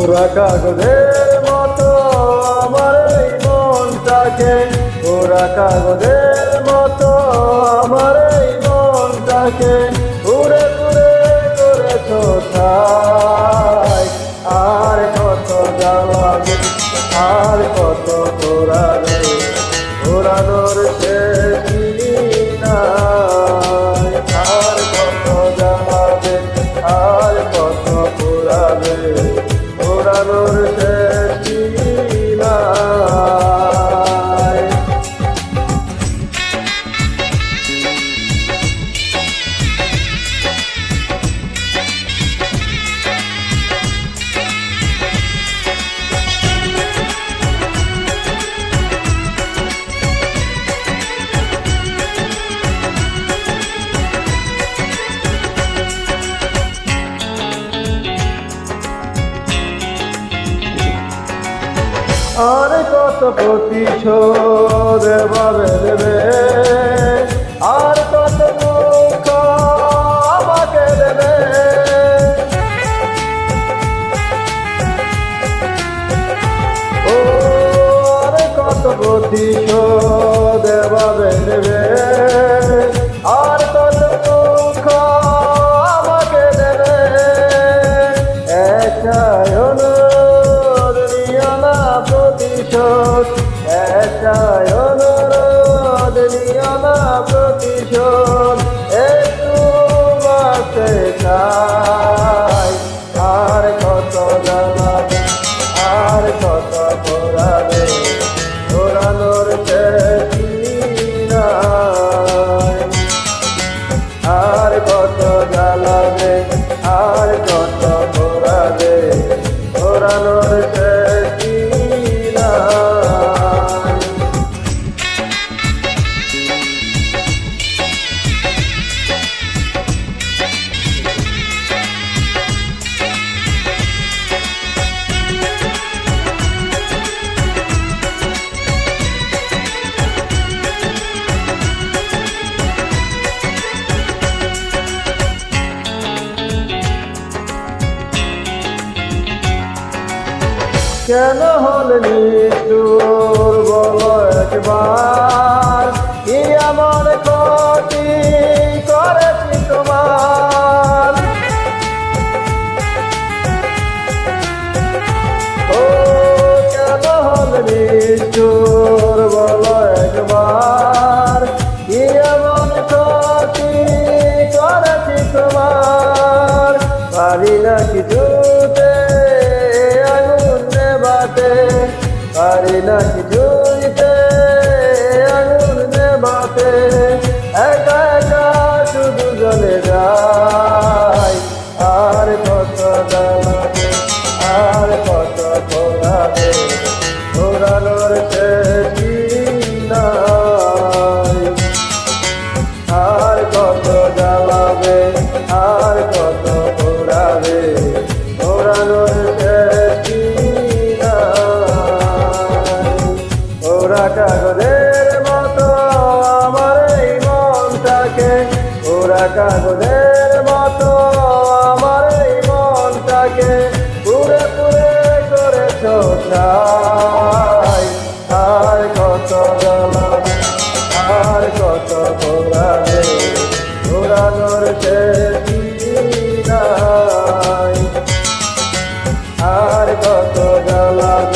পুরা কাগজের মতো আমার এই মনটাকে, পুরা কাগজের মতো আমার এই মনটাকে উড়ে উড়ে করেছ ছাই। আর কত জ্বালাবে, আর কত পোড়াবে, পোড়ানোর শেষ নাই। আর কত জ্বালাবে, আর কত পোড়াবে, পোড়ানোর শেষ নাই। আর কত প্রতিশোধ ভাবে দেবে, আর কত দুঃখ আমাকে দেবে। ও আর কত প্রতিশোধ ভাবে দেবে, আর কত দুঃখ আমাকে দেবে। একটাই অনুরোধ নিও না প্রতিশোধ, একটাই অনুরোধ নিও না প্রতিশোধ, একটু বাঁচতে চাই। আর কত জ্বালাবে, আর কত পোড়াবে, পোড়ানোর শেষ নাই। আর কত জ্বালাবে, আর কত পোড়াবে, পোড়ানোর শেষ নাই। কেন হল নিষ্ঠুর বলো একবার, কি এমন ক্ষতি করেছি তোমার। ও কেন হল নিষ্ঠুর বলো একবার, কি এমন ক্ষতি করেছি তোমার। পারি না কিছুতে আগুন নেভাতে, পারি না কিছুতে আগুন নেভাতে, একা একা শুধু জ্বলে যায়। আর কত জ্বালাবে, আর কত পোড়াবে, পোড়ানোর শেষ নাই। আর কত জ্বালাবে, আর কত পোড়াবে, পোড়ানোর শেষ নাই। পোড়া কাগজের মতো আমার এই মনটাকে, পোড়া কাগজের মতো আমার এই মনটাকে পুরে পুরে করেছ ছাই। আর কত জ্বালাবে, আর কত পোড়াবে, পোড়ানোর শেষ নাই। আর কত জ্বালাবে,